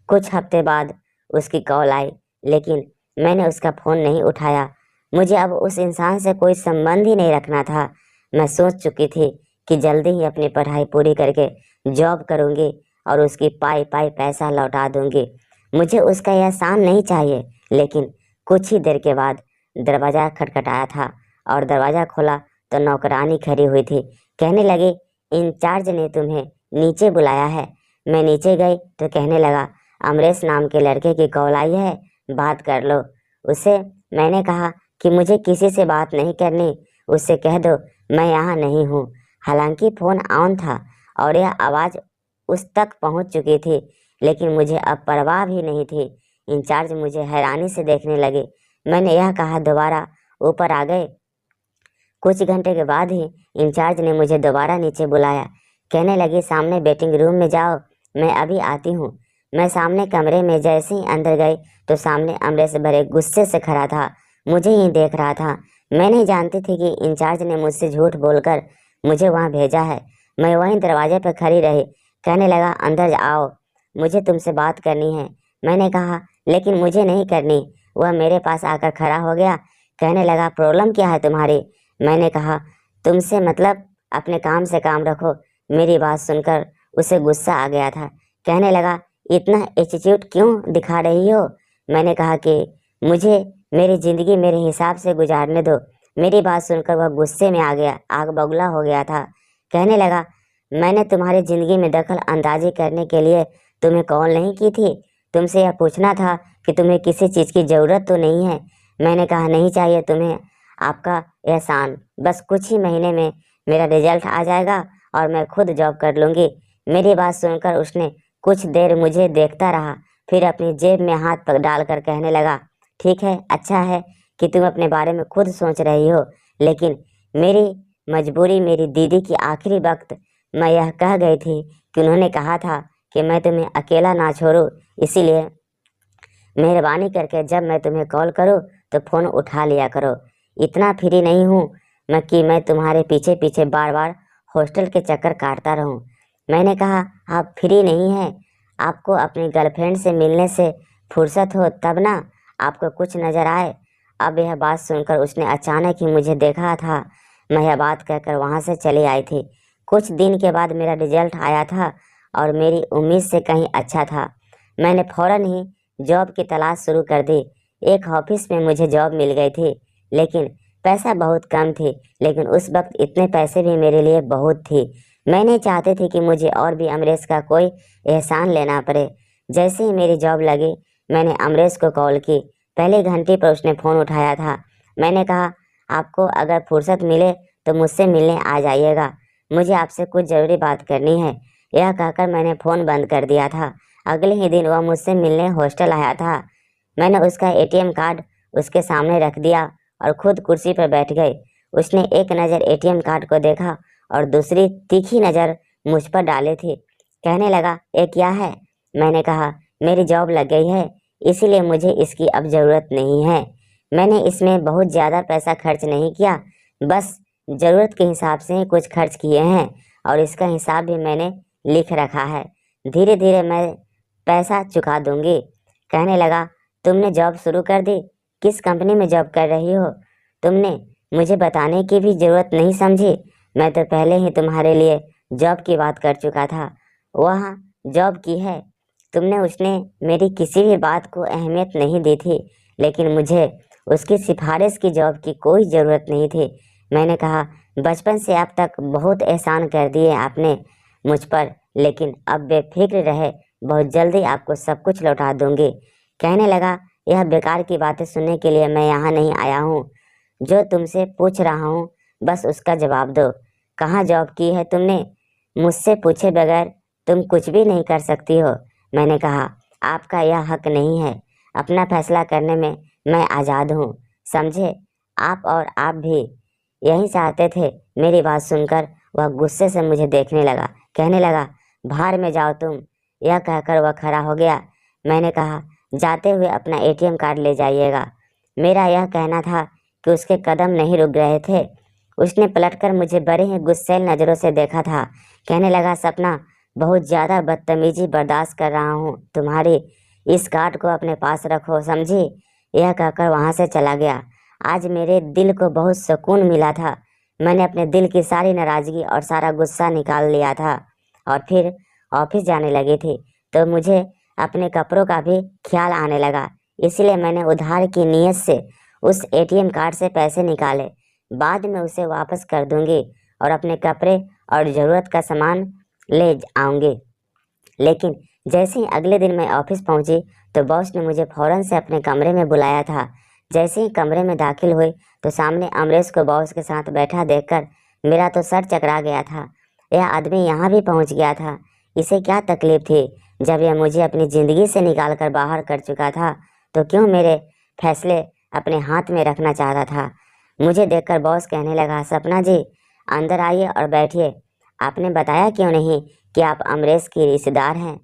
कुछ हफ्ते बाद उसकी कॉल आई, लेकिन मैंने उसका फ़ोन नहीं उठाया। मुझे अब उस इंसान से कोई संबंध ही नहीं रखना था। मैं सोच चुकी थी कि जल्दी ही अपनी पढ़ाई पूरी करके जॉब करूँगी और उसकी पाई पाई पैसा लौटा दूँगी। मुझे उसका यह एहसान नहीं चाहिए। लेकिन कुछ ही देर के बाद दरवाज़ा खटखटाया था और दरवाज़ा खोला तो नौकरानी खड़ी हुई थी। कहने लगी, इंचार्ज ने तुम्हें नीचे बुलाया है। मैं नीचे गई तो कहने लगा, अमरेश नाम के लड़के की कॉल आई है, बात कर लो उससे। मैंने कहा कि मुझे किसी से बात नहीं करनी, उससे कह दो मैं यहाँ नहीं हूँ। हालांकि फ़ोन ऑन था और यह आवाज़ उस तक पहुँच चुकी थी, लेकिन मुझे अब परवाह भी नहीं थी। इंचार्ज मुझे हैरानी से देखने लगे। मैंने यह कहा दोबारा ऊपर आ गए। कुछ घंटे के बाद ही इंचार्ज ने मुझे दोबारा नीचे बुलाया। कहने लगी, सामने वेटिंग रूम में जाओ, मैं अभी आती हूँ। मैं सामने कमरे में जैसे ही अंदर गई तो सामने अमरेश बड़े गुस्से से खड़ा था, मुझे ही देख रहा था। मैं नहीं जानती थी कि इंचार्ज ने मुझसे झूठ बोलकर मुझे वहाँ भेजा है। मैं वहीं दरवाजे पर खड़ी रही। कहने लगा, अंदर आओ, मुझे तुमसे बात करनी है। मैंने कहा, लेकिन मुझे नहीं करनी। वह मेरे पास आकर खड़ा हो गया। कहने लगा, प्रॉब्लम क्या है तुम्हारी? मैंने कहा, तुमसे मतलब अपने काम से काम रखो। मेरी बात सुनकर उसे गुस्सा आ गया था। कहने लगा, इतना एटीट्यूड क्यों दिखा रही हो? मैंने कहा कि मुझे मेरी ज़िंदगी मेरे हिसाब से गुजारने दो। मेरी बात सुनकर वह गुस्से में आ गया, आग बबूला हो गया था। कहने लगा, मैंने तुम्हारी ज़िंदगी में दखल अंदाजी करने के लिए तुम्हें कॉल नहीं की थी। तुमसे यह पूछना था कि तुम्हें किसी चीज़ की ज़रूरत तो नहीं है। मैंने कहा, नहीं चाहिए तुम्हें आपका एहसान। बस कुछ ही महीने में मेरा रिजल्ट आ जाएगा और मैं खुद जॉब कर लूँगी। मेरी बात सुनकर उसने कुछ देर मुझे देखता रहा, फिर अपनी जेब में हाथ डालकर कहने लगा, ठीक है, अच्छा है कि तुम अपने बारे में खुद सोच रही हो, लेकिन मेरी मजबूरी, मेरी दीदी की आखिरी वक्त मैं यह कह गई थी कि उन्होंने कहा था कि मैं तुम्हें अकेला ना छोड़ूं। इसीलिए मेहरबानी करके जब मैं तुम्हें कॉल करूं तो फ़ोन उठा लिया करो। इतना फ्री नहीं हूँ मैं कि मैं तुम्हारे पीछे पीछे बार बार हॉस्टल के चक्कर काटता रहूं। मैंने कहा, आप फ्री नहीं हैं, आपको अपनी गर्लफ्रेंड से मिलने से फुर्सत हो तब ना आपको कुछ नज़र आए। अब यह बात सुनकर उसने अचानक ही मुझे देखा था। मैं यह बात कहकर वहाँ से चली आई थी। कुछ दिन के बाद मेरा रिजल्ट आया था और मेरी उम्मीद से कहीं अच्छा था। मैंने फ़ौरन ही जॉब की तलाश शुरू कर दी। एक ऑफिस में मुझे जॉब मिल गई थी, लेकिन पैसा बहुत कम थी। लेकिन उस वक्त इतने पैसे भी मेरे लिए बहुत थी। मैं नहीं चाहती थी कि मुझे और भी अमरेश का कोई एहसान लेना पड़े। जैसे ही मेरी जॉब लगी मैंने अमरेश को कॉल की। पहले घंटे पर उसने फ़ोन उठाया था। मैंने कहा, आपको अगर फुर्सत मिले तो मुझसे मिलने आ जाइएगा, मुझे आपसे कुछ ज़रूरी बात करनी है। यह कहकर मैंने फ़ोन बंद कर दिया था। अगले ही दिन वह मुझसे मिलने हॉस्टल आया था। मैंने उसका एटीएम कार्ड उसके सामने रख दिया और खुद कुर्सी पर बैठ गई। उसने एक नज़र एटीएम कार्ड को देखा और दूसरी तीखी नज़र मुझ पर डाली थी। कहने लगा, ये क्या है? मैंने कहा, मेरी जॉब लग गई है, इसीलिए मुझे इसकी अब ज़रूरत नहीं है। मैंने इसमें बहुत ज़्यादा पैसा खर्च नहीं किया, बस ज़रूरत के हिसाब से ही कुछ खर्च किए हैं और इसका हिसाब भी मैंने लिख रखा है। धीरे धीरे मैं पैसा चुका दूंगी। कहने लगा, तुमने जॉब शुरू कर दी? किस कंपनी में जॉब कर रही हो? तुमने मुझे बताने की भी ज़रूरत नहीं समझी। मैं तो पहले ही तुम्हारे लिए जॉब की बात कर चुका था। वहाँ जॉब की है। तुमने उसने मेरी किसी भी बात को अहमियत नहीं दी थी, लेकिन मुझे उसकी सिफारिश की जॉब की कोई ज़रूरत नहीं थी। मैंने कहा, बचपन से अब तक बहुत एहसान कर दिए आपने मुझ पर, लेकिन अब बेफिक्र रहे, बहुत जल्दी आपको सब कुछ लौटा दूंगी। कहने लगा, यह बेकार की बातें सुनने के लिए मैं यहाँ नहीं आया हूँ। जो तुमसे पूछ रहा हूँ बस उसका जवाब दो। कहाँ जॉब की है तुमने? मुझसे पूछे बगैर तुम कुछ भी नहीं कर सकती हो। मैंने कहा, आपका यह हक नहीं है। अपना फैसला करने में मैं आज़ाद हूँ, समझे? आप और आप भी यही चाहते थे। मेरी बात सुनकर वह गुस्से से मुझे देखने लगा। कहने लगा, बाहर में जाओ तुम। यह कहकर वह खड़ा हो गया। मैंने कहा, जाते हुए अपना एटीएम कार्ड ले जाइएगा। मेरा यह कहना था कि उसके कदम नहीं रुक रहे थे। उसने पलटकर मुझे बड़े ही गुस्सैल नज़रों से देखा था। कहने लगा, सपना, बहुत ज़्यादा बदतमीजी बर्दाश्त कर रहा हूँ तुम्हारी। इस कार्ड को अपने पास रखो, समझी? यह कहकर वहाँ से चला गया। आज मेरे दिल को बहुत सुकून मिला था। मैंने अपने दिल की सारी नाराज़गी और सारा गुस्सा निकाल लिया था और फिर ऑफिस जाने लगी थी तो मुझे अपने कपड़ों का भी ख्याल आने लगा। इसलिए मैंने उधार की नीयत से उस एटीएम कार्ड से पैसे निकाले। बाद में उसे वापस कर दूंगी और अपने कपड़े और ज़रूरत का सामान ले आऊँगी। लेकिन जैसे ही अगले दिन मैं ऑफिस पहुंची तो बॉस ने मुझे फ़ौरन से अपने कमरे में बुलाया था। जैसे ही कमरे में दाखिल हुई तो सामने अमरेश को बॉस के साथ बैठा देखकर मेरा तो सर चकरा गया था। यह आदमी यहाँ भी पहुँच गया था। इसे क्या तकलीफ थी? जब यह मुझे अपनी ज़िंदगी से निकाल कर बाहर कर चुका था तो क्यों मेरे फैसले अपने हाथ में रखना चाहता था? मुझे देखकर बॉस कहने लगा, सपना जी, अंदर आइए और बैठिए। आपने बताया क्यों नहीं कि आप अमरेश की रिश्तेदार हैं?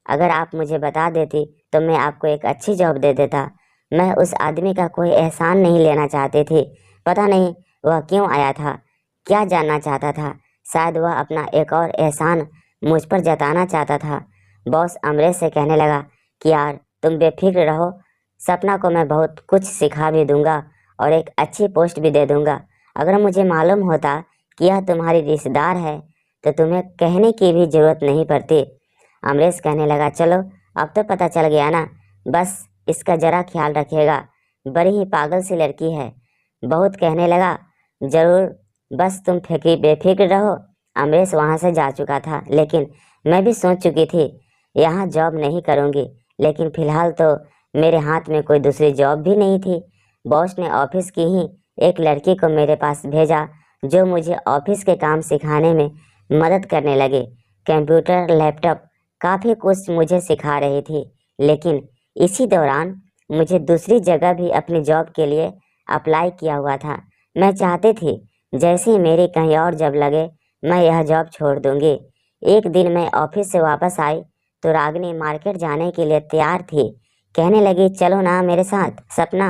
अगर आप मुझे बता देती तो मैं आपको एक अच्छी जॉब दे देता। मैं उस आदमी का कोई एहसान नहीं लेना चाहती थी। पता नहीं वह क्यों आया था, क्या जानना चाहता था। शायद वह अपना एक और एहसान मुझ पर जताना चाहता था। बॉस अमरेश से कहने लगा कि यार तुम बेफिक्र रहो, सपना को मैं बहुत कुछ सिखा भी दूंगा और एक अच्छी पोस्ट भी दे दूंगा। अगर मुझे मालूम होता कि यह तुम्हारी रिश्तेदार है तो तुम्हें कहने की भी ज़रूरत नहीं पड़ती। अमरेश कहने लगा, चलो अब तो पता चल गया ना, बस इसका ज़रा ख्याल रखिएगा। बड़ी ही पागल सी लड़की है। बहुत कहने लगा, ज़रूर, बस तुम बेफिक्र रहो। अमरेश वहाँ से जा चुका था, लेकिन मैं भी सोच चुकी थी यहाँ जॉब नहीं करूँगी। लेकिन फ़िलहाल तो मेरे हाथ में कोई दूसरी जॉब भी नहीं थी। बॉस ने ऑफिस की ही एक लड़की को मेरे पास भेजा जो मुझे ऑफिस के काम सिखाने में मदद करने लगे। कंप्यूटर, लैपटॉप, काफ़ी कुछ मुझे सिखा रही थी। लेकिन इसी दौरान मुझे दूसरी जगह भी अपनी जॉब के लिए अप्लाई किया हुआ था। मैं चाहती थी जैसे ही मेरी कहीं और जॉब लगे मैं यह जॉब छोड़ दूंगी। एक दिन मैं ऑफिस से वापस आई तो रागिनी मार्केट जाने के लिए तैयार थी। कहने लगी, चलो ना मेरे साथ सपना,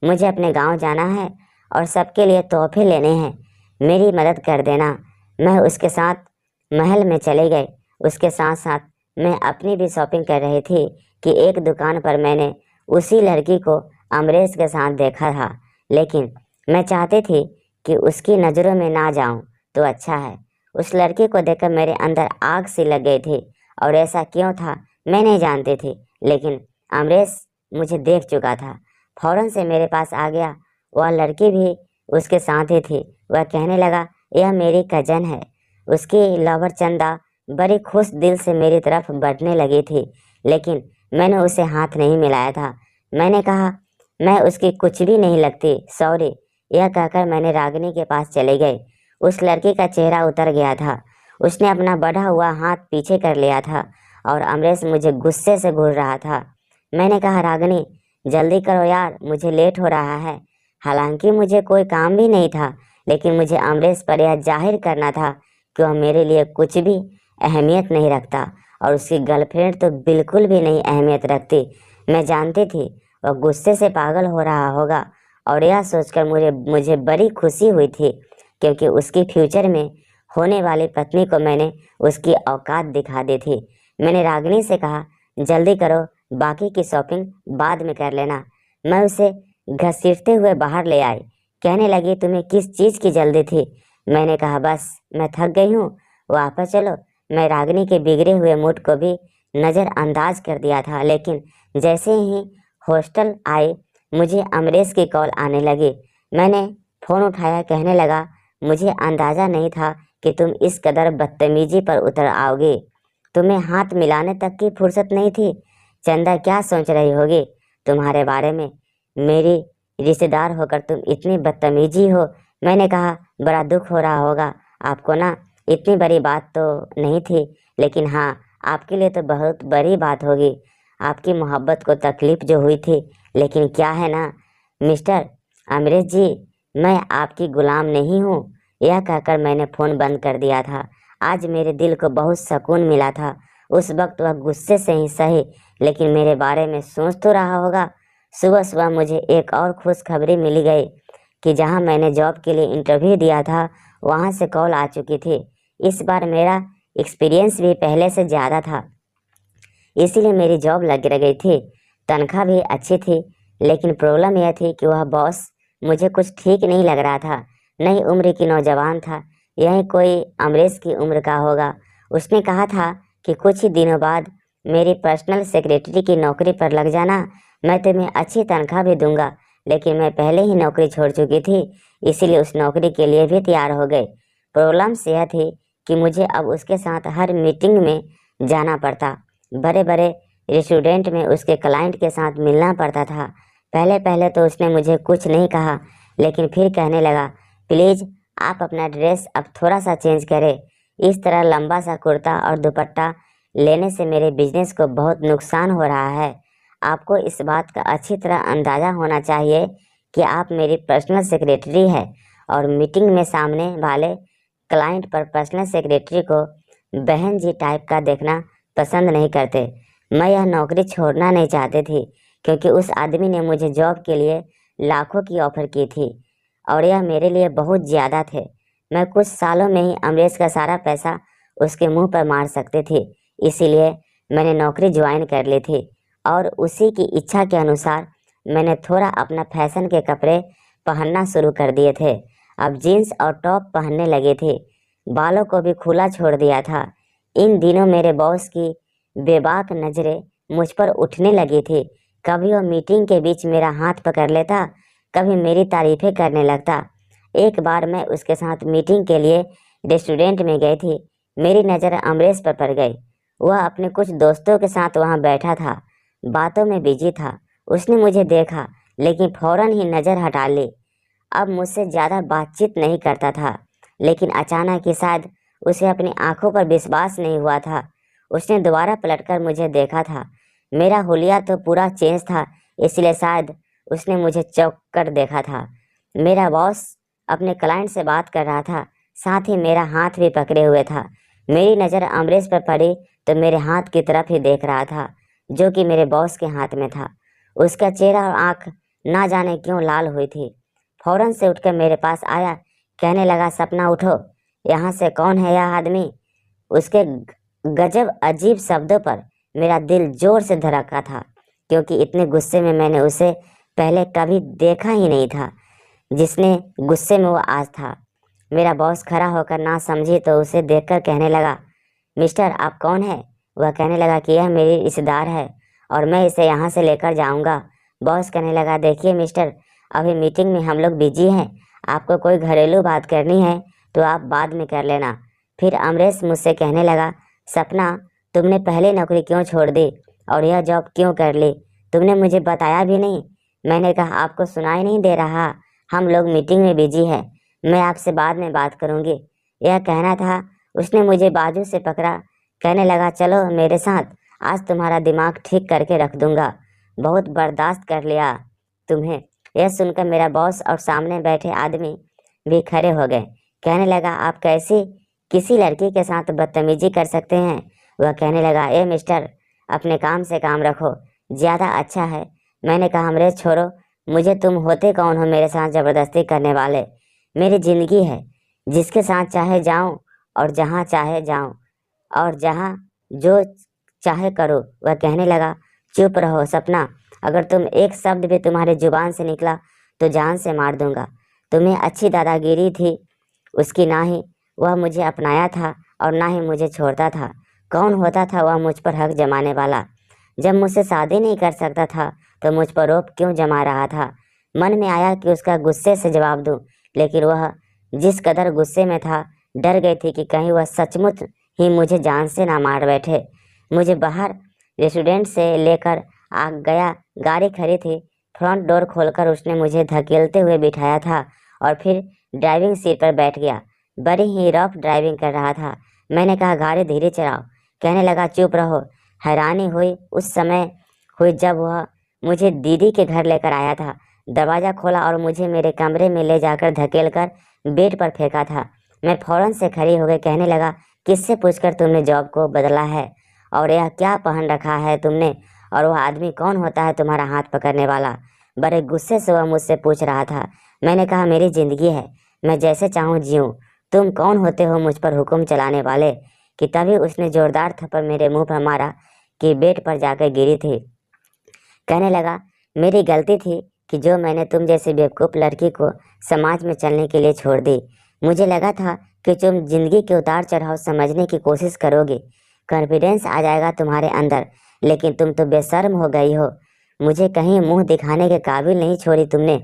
मुझे अपने गांव जाना है और सबके लिए तोहफे लेने हैं, मेरी मदद कर देना। मैं उसके साथ महल में चले गए। उसके साथ साथ मैं अपनी भी शॉपिंग कर रही थी कि एक दुकान पर मैंने उसी लड़की को अमरेश के साथ देखा था। लेकिन मैं चाहती थी कि उसकी नज़रों में ना जाऊं तो अच्छा है। उस लड़की को देखकर मेरे अंदर आग सी लग गई थी और ऐसा क्यों था मैं नहीं जानती थी, लेकिन अमरेश मुझे देख चुका था। फ़ौरन से मेरे पास आ गया। वह लड़की भी उसके साथ ही थी। वह कहने लगा, यह मेरी कज़न है। उसकी लवर चंदा बड़ी खुश दिल से मेरी तरफ बढ़ने लगी थी, लेकिन मैंने उसे हाथ नहीं मिलाया था। मैंने कहा, मैं उसकी कुछ भी नहीं लगती, सॉरी। यह कहकर मैंने रागिनी के पास चले गए। उस लड़की का चेहरा उतर गया था। उसने अपना बढ़ा हुआ हाथ पीछे कर लिया था और अमरेश मुझे गुस्से से घूर रहा था। मैंने कहा, रागिनी, जल्दी करो यार, मुझे लेट हो रहा है। हालांकि मुझे कोई काम भी नहीं था, लेकिन मुझे अमरेश पर यह जाहिर करना था कि वह मेरे लिए कुछ भी अहमियत नहीं रखता और उसकी गर्लफ्रेंड तो बिल्कुल भी नहीं अहमियत रखती। मैं जानती थी वह गुस्से से पागल हो रहा होगा और यह सोचकर मुझे मुझे बड़ी खुशी हुई थी, क्योंकि उसकी फ्यूचर में होने वाली पत्नी को मैंने उसकी औकात दिखा दी थी। मैंने रागिनी से कहा, जल्दी करो, बाकी की शॉपिंग बाद में कर लेना। मैं उसे घसीटते हुए बाहर ले आई। कहने लगी, तुम्हें किस चीज़ की जल्दी थी? मैंने कहा, बस मैं थक गई हूँ, वापस चलो। मैं रागिनी के बिगड़े हुए मूड को भी नज़रअंदाज कर दिया था, लेकिन जैसे ही हॉस्टल आए मुझे अमरेश की कॉल आने लगी। मैंने फ़ोन उठाया। कहने लगा, मुझे अंदाज़ा नहीं था कि तुम इस कदर बदतमीजी पर उतर आओगे। तुम्हें हाथ मिलाने तक की फुर्सत नहीं थी। चंदा क्या सोच रही होगी तुम्हारे बारे में? मेरी रिश्तेदार होकर तुम इतनी बदतमीजी हो। मैंने कहा, बड़ा दुख हो रहा होगा आपको ना। इतनी बड़ी बात तो नहीं थी, लेकिन हाँ, आपके लिए तो बहुत बड़ी बात होगी। आपकी मोहब्बत को तकलीफ जो हुई थी, लेकिन क्या है ना मिस्टर अमरीश जी, मैं आपकी गुलाम नहीं हूँ। यह कहकर मैंने फ़ोन बंद कर दिया था। आज मेरे दिल को बहुत सुकून मिला था। उस वक्त वह गुस्से से ही सही, लेकिन मेरे बारे में सोच तो रहा होगा। सुबह सुबह मुझे एक और खुशखबरी मिली गई कि जहां मैंने जॉब के लिए इंटरव्यू दिया था, वहां से कॉल आ चुकी थी। इस बार मेरा एक्सपीरियंस भी पहले से ज़्यादा था, इसीलिए मेरी जॉब लग गई थी। तनख्वाह भी अच्छी थी, लेकिन प्रॉब्लम यह थी कि वह बॉस मुझे कुछ ठीक नहीं लग रहा था। नई उम्र की नौजवान था, यही कोई अमरीश की उम्र का होगा। उसने कहा था कि कुछ ही दिनों बाद मेरी पर्सनल सेक्रेटरी की नौकरी पर लग जाना, मैं तुम्हें अच्छी तनख्वाह भी दूंगा। लेकिन मैं पहले ही नौकरी छोड़ चुकी थी, इसीलिए उस नौकरी के लिए भी तैयार हो गई। प्रॉब्लम्स यह थी कि मुझे अब उसके साथ हर मीटिंग में जाना पड़ता। बड़े बड़े रेस्टोरेंट में उसके क्लाइंट के साथ मिलना पड़ता था। पहले पहले तो उसने मुझे कुछ नहीं कहा, लेकिन फिर कहने लगा, प्लीज़ आप अपना ड्रेस अब थोड़ा सा चेंज करें। इस तरह लंबा सा कुर्ता और दुपट्टा लेने से मेरे बिजनेस को बहुत नुकसान हो रहा है। आपको इस बात का अच्छी तरह अंदाज़ा होना चाहिए कि आप मेरी पर्सनल सेक्रेटरी है और मीटिंग में सामने वाले क्लाइंट पर पर्सनल सेक्रेटरी को बहन जी टाइप का देखना पसंद नहीं करते। मैं यह नौकरी छोड़ना नहीं चाहती थी, क्योंकि उस आदमी ने मुझे जॉब के लिए लाखों की ऑफ़र की थी और यह मेरे लिए बहुत ज़्यादा थे। मैं कुछ सालों में ही अमरीश का सारा पैसा उसके मुंह पर मार सकती थी, इसीलिए मैंने नौकरी ज्वाइन कर ली थी और उसी की इच्छा के अनुसार मैंने थोड़ा अपना फैशन के कपड़े पहनना शुरू कर दिए थे। अब जीन्स और टॉप पहनने लगे थे, बालों को भी खुला छोड़ दिया था। इन दिनों मेरे बॉस की बेबाक नज़रें मुझ पर उठने लगी थी। कभी वो मीटिंग के बीच मेरा हाथ पकड़ लेता, कभी मेरी तारीफ़ें करने लगता। एक बार मैं उसके साथ मीटिंग के लिए रेस्टोरेंट में गई थी। मेरी नज़र अमरीश पर पड़ गई। वह अपने कुछ दोस्तों के साथ वहाँ बैठा था, बातों में बिजी था। उसने मुझे देखा, लेकिन फौरन ही नज़र हटा ली। अब मुझसे ज़्यादा बातचीत नहीं करता था, लेकिन अचानक ही शायद उसे अपनी आंखों पर विश्वास नहीं हुआ था। उसने दोबारा पलटकर मुझे देखा था। मेरा हुलिया तो पूरा चेंज था, इसलिए शायद उसने मुझे चौंक कर देखा था। मेरा बॉस अपने क्लाइंट से बात कर रहा था, साथ ही मेरा हाथ भी पकड़े हुए था। मेरी नज़र अमरीश पर पड़ी तो मेरे हाथ की तरफ ही देख रहा था, जो कि मेरे बॉस के हाथ में था। उसका चेहरा और आँख ना जाने क्यों लाल हुई थी। फौरन से उठकर मेरे पास आया, कहने लगा, सपना उठो, यहाँ से कौन है यह आदमी? उसके गजब अजीब शब्दों पर मेरा दिल जोर से धड़का था, क्योंकि इतने गुस्से में मैंने उसे पहले कभी देखा ही नहीं था। जिसने गुस्से में वो आज था। मेरा बॉस खड़ा होकर ना समझी तो उसे देखकर कहने लगा, मिस्टर आप कौन है? वह कहने लगा कि यह मेरी रिश्तेदार है और मैं इसे यहाँ से लेकर जाऊँगा। बॉस कहने लगा, देखिए मिस्टर, अभी मीटिंग में हम लोग बिजी हैं, आपको कोई घरेलू बात करनी है तो आप बाद में कर लेना। फिर अमरीश मुझसे कहने लगा, सपना तुमने पहले नौकरी क्यों छोड़ दी और यह जॉब क्यों कर ली? तुमने मुझे बताया भी नहीं। मैंने कहा, आपको सुनाई नहीं दे रहा? हम लोग मीटिंग में बिजी हैं, मैं आपसे बाद में बात करूँगी। यह कहना था। उसने मुझे बाजू से पकड़ा, कहने लगा, चलो मेरे साथ, आज तुम्हारा दिमाग ठीक करके रख दूंगा। बहुत बर्दाश्त कर लिया तुम्हें। यह सुनकर मेरा बॉस और सामने बैठे आदमी भी खड़े हो गए। कहने लगा, आप कैसी किसी लड़की के साथ बदतमीजी कर सकते हैं। वह कहने लगा, ए मिस्टर, अपने काम से काम रखो, ज़्यादा अच्छा है। मैंने कहा, अमरेश छोड़ो, मुझे तुम होते कौन हो मेरे साथ ज़बरदस्ती करने वाले। मेरी ज़िंदगी है, जिसके साथ चाहे जाऊं और जहां चाहे जाऊं और जहां जो चाहे करो। वह कहने लगा, चुप रहो सपना, अगर तुम एक शब्द भी तुम्हारे जुबान से निकला तो जान से मार दूंगा। तुम्हें अच्छी दादागिरी थी उसकी, ना ही वह मुझे अपनाया था और ना ही मुझे छोड़ता था। कौन होता था वह मुझ पर हक जमाने वाला? जब मुझसे शादी नहीं कर सकता था तो मुझ पर रोब क्यों जमा रहा था? मन में आया कि उसका गुस्से से जवाब दूं, लेकिन वह जिस कदर गुस्से में था, डर गई थी कि कहीं वह सचमुच ही मुझे जान से ना मार बैठे। मुझे बाहर रेस्टोरेंट से लेकर आ गया, गाड़ी खड़ी थी। फ्रंट डोर खोलकर उसने मुझे धकेलते हुए बिठाया था और फिर ड्राइविंग सीट पर बैठ गया। बड़ी ही रफ ड्राइविंग कर रहा था। मैंने कहा, गाड़ी धीरे चलाओ। कहने लगा, चुप रहो। हैरानी हुई उस समय हुई जब वह मुझे दीदी के घर लेकर आया था। दरवाज़ा खोला और मुझे मेरे कमरे में ले जाकर धकेल कर बेड पर फेंका था। मैं फौरन से खड़ी हो गई। कहने लगा, किससे पूछकर तुमने जॉब को बदला है और यह क्या पहन रखा है तुमने, और वह आदमी कौन होता है तुम्हारा हाथ पकड़ने वाला? बड़े गुस्से से वह मुझसे पूछ रहा था। मैंने कहा, मेरी ज़िंदगी है, मैं जैसे चाहूँ जीऊँ। तुम कौन होते हो मुझ पर हुक्म चलाने वाले? कि तभी उसने जोरदार थप्पड़ मेरे मुंह पर मारा कि बेड पर जाकर गिरी थी। कहने लगा, मेरी गलती थी कि जो मैंने तुम जैसी बेवकूफ़ लड़की को समाज में चलने के लिए छोड़ दी। मुझे लगा था कि तुम जिंदगी के उतार चढ़ाव समझने की कोशिश करोगे, कॉन्फिडेंस आ जाएगा तुम्हारे अंदर, लेकिन तुम तो बेशर्म हो गई हो। मुझे कहीं मुंह दिखाने के काबिल नहीं छोड़ी तुमने।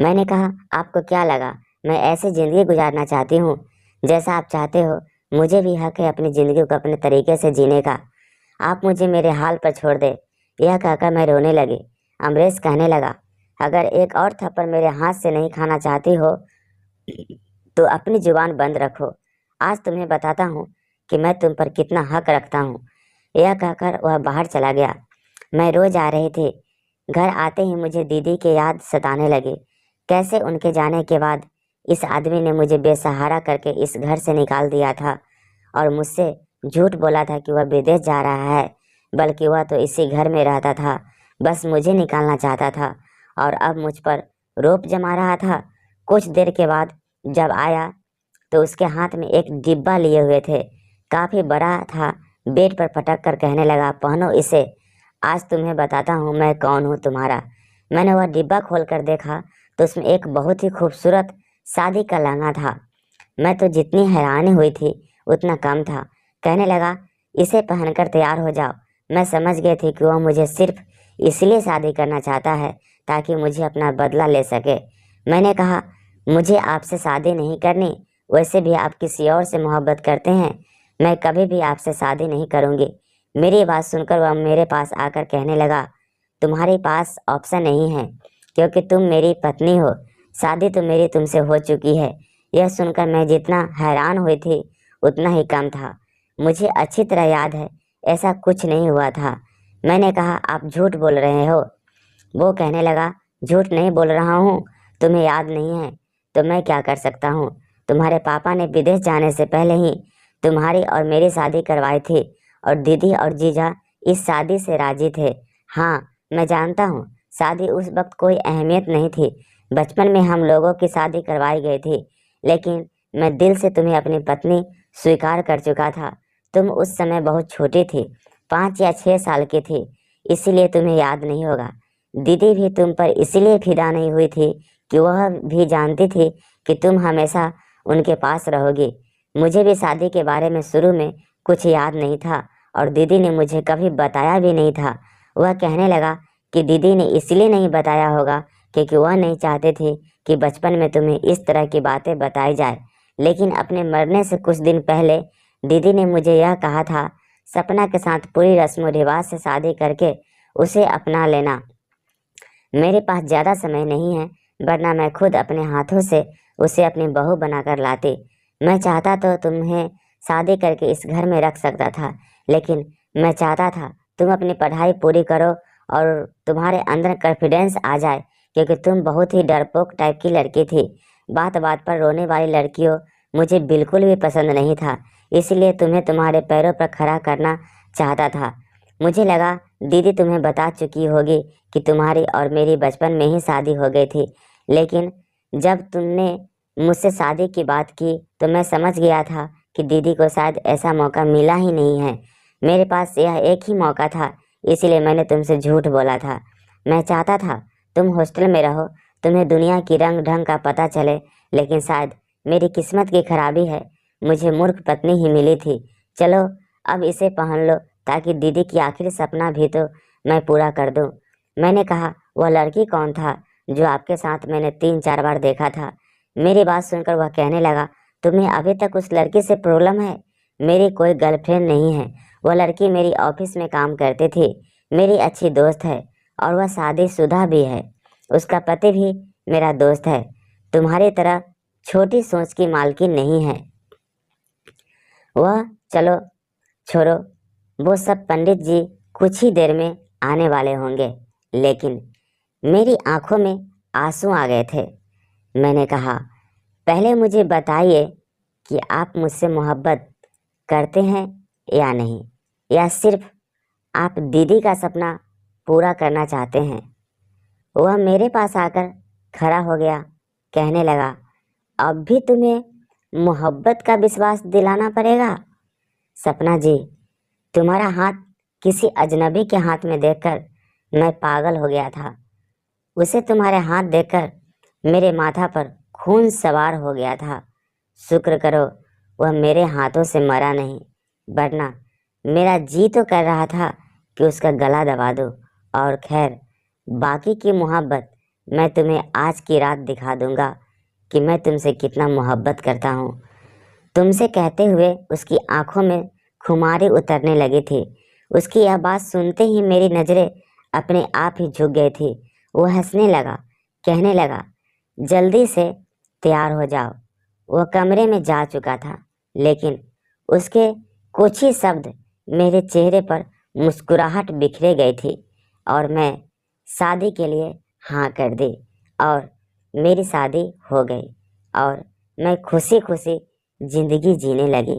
मैंने कहा, आपको क्या लगा मैं ऐसे ज़िंदगी गुजारना चाहती हूँ? जैसा आप चाहते हो, मुझे भी हक है अपनी ज़िंदगी को अपने तरीके से जीने का। आप मुझे मेरे हाल पर छोड़ दे। यह कहकर मैं रोने लगी। अमरेश कहने लगा, अगर एक और थप्पड़ मेरे हाथ से नहीं खाना चाहती हो तो अपनी जुबान बंद रखो। आज तुम्हें बताता हूँ कि मैं तुम पर कितना हक रखता हूँ। यह कहकर वह बाहर चला गया। मैं रोज आ रही थी। घर आते ही मुझे दीदी की याद सताने लगी। कैसे उनके जाने के बाद इस आदमी ने मुझे बेसहारा करके इस घर से निकाल दिया था और मुझसे झूठ बोला था कि वह विदेश जा रहा है, बल्कि वह तो इसी घर में रहता था, बस मुझे निकालना चाहता था और अब मुझ पर रोप जमा रहा था। कुछ देर के बाद जब आया तो उसके हाथ में एक डिब्बा लिए हुए थे, काफ़ी बड़ा था। बेड पर पटक कर कहने लगा, पहनो इसे, आज तुम्हें बताता हूँ मैं कौन हूँ तुम्हारा। मैंने वह डिब्बा खोल कर देखा तो उसमें एक बहुत ही खूबसूरत शादी का लहंगा था। मैं तो जितनी हैरानी हुई थी उतना कम था। कहने लगा, इसे पहनकर तैयार हो जाओ। मैं समझ गई थी कि वह मुझे सिर्फ इसलिए शादी करना चाहता है ताकि मुझे अपना बदला ले सके। मैंने कहा, मुझे आपसे शादी नहीं करनी, वैसे भी आप किसी और से मोहब्बत करते हैं। मैं कभी भी आपसे शादी नहीं करूँगी। मेरी बात सुनकर वह मेरे पास आकर कहने लगा, तुम्हारे पास ऑप्शन नहीं है क्योंकि तुम मेरी पत्नी हो। शादी तो मेरी तुमसे हो चुकी है। यह सुनकर मैं जितना हैरान हुई थी उतना ही कम था। मुझे अच्छी तरह याद है ऐसा कुछ नहीं हुआ था। मैंने कहा, आप झूठ बोल रहे हो। वो कहने लगा, झूठ नहीं बोल रहा हूँ, तुम्हें याद नहीं है तो मैं क्या कर सकता हूँ। तुम्हारे पापा ने विदेश जाने से पहले ही तुम्हारी और मेरी शादी करवाई थी और दीदी और जीजा इस शादी से राजी थे। हाँ, मैं जानता हूँ शादी उस वक्त कोई अहमियत नहीं थी। बचपन में हम लोगों की शादी करवाई गई थी, लेकिन मैं दिल से तुम्हें अपनी पत्नी स्वीकार कर चुका था। तुम उस समय बहुत छोटी थी, 5 या 6 साल की थी, इसीलिए तुम्हें याद नहीं होगा। दीदी भी तुम पर इसलिए फिदा नहीं हुई थी कि वह भी जानती थी कि तुम हमेशा उनके पास रहोगी। मुझे भी शादी के बारे में शुरू में कुछ याद नहीं था और दीदी ने मुझे कभी बताया भी नहीं था। वह कहने लगा कि दीदी ने इसलिए नहीं बताया होगा क्योंकि वह नहीं चाहते थे कि बचपन में तुम्हें इस तरह की बातें बताई जाए। लेकिन अपने मरने से कुछ दिन पहले दीदी ने मुझे यह कहा था, सपना के साथ पूरी रस्म रिवाज से शादी करके उसे अपना लेना। मेरे पास ज़्यादा समय नहीं है, वरना मैं खुद अपने हाथों से उसे अपनी बहू बनाकर लाती। मैं चाहता तो तुम्हें शादी करके इस घर में रख सकता था, लेकिन मैं चाहता था तुम अपनी पढ़ाई पूरी करो और तुम्हारे अंदर कॉन्फिडेंस आ जाए, क्योंकि तुम बहुत ही डरपोक टाइप की लड़की थी। बात बात पर रोने वाली लड़कियों मुझे बिल्कुल भी पसंद नहीं था, इसलिए तुम्हें तुम्हारे पैरों पर खड़ा करना चाहता था। मुझे लगा दीदी तुम्हें बता चुकी होगी कि तुम्हारी और मेरी बचपन में ही शादी हो गई थी, लेकिन जब तुमने मुझसे शादी की बात की तो मैं समझ गया था कि दीदी को शायद ऐसा मौका मिला ही नहीं है। मेरे पास यह एक ही मौका था, इसीलिए मैंने तुमसे झूठ बोला था। मैं चाहता था तुम हॉस्टल में रहो, तुम्हें दुनिया की रंग ढंग का पता चले, लेकिन शायद मेरी किस्मत की खराबी है, मुझे मूर्ख पत्नी ही मिली थी। चलो अब इसे पहन लो, ताकि दीदी की आखिरी सपना भी तो मैं पूरा कर दूं। मैंने कहा, वह लड़की कौन था जो आपके साथ मैंने 3-4 बार देखा था? मेरी बात सुनकर वह कहने लगा, तुम्हें अभी तक उस लड़की से प्रॉब्लम है? मेरी कोई गर्लफ्रेंड नहीं है। वह लड़की मेरी ऑफिस में काम करती थी, मेरी अच्छी दोस्त है और वह शादीशुदा भी है। उसका पति भी मेरा दोस्त है। तुम्हारी तरह छोटी सोच की मालकिन नहीं है वह। चलो छोड़ो वो सब, पंडित जी कुछ ही देर में आने वाले होंगे। लेकिन मेरी आंखों में आंसू आ गए थे। मैंने कहा, पहले मुझे बताइए कि आप मुझसे मोहब्बत करते हैं या नहीं, या सिर्फ आप दीदी का सपना पूरा करना चाहते हैं। वह मेरे पास आकर खड़ा हो गया, कहने लगा, अब भी तुम्हें मोहब्बत का विश्वास दिलाना पड़ेगा? सपना जी, तुम्हारा हाथ किसी अजनबी के हाथ में देखकर मैं पागल हो गया था। उसे तुम्हारे हाथ देखकर मेरे माथा पर खून सवार हो गया था। शुक्र करो वह मेरे हाथों से मरा नहीं, वरना मेरा जी तो कर रहा था कि उसका गला दबा दूं। और खैर, बाकी की मोहब्बत मैं तुम्हें आज की रात दिखा दूंगा कि मैं तुमसे कितना मोहब्बत करता हूँ। तुमसे कहते हुए उसकी आंखों में खुमारी उतरने लगी थी। उसकी यह बात सुनते ही मेरी नज़रें अपने आप ही झुक गई थी। वो हंसने लगा, कहने लगा, जल्दी से तैयार हो जाओ। वह कमरे में जा चुका था, लेकिन उसके कुछ ही शब्द मेरे चेहरे पर मुस्कुराहट बिखरे गई थी और मैं शादी के लिए हाँ कर दी और मेरी शादी हो गई और मैं खुशी खुशी जिंदगी जीने लगी।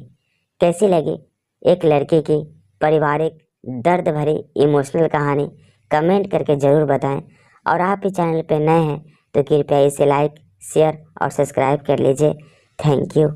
कैसी लगी एक लड़के की पारिवारिक दर्द भरी इमोशनल कहानी? कमेंट करके ज़रूर बताएं। और आप इस चैनल पे नए हैं तो कृपया इसे लाइक, शेयर और सब्सक्राइब कर लीजिए। Thank you.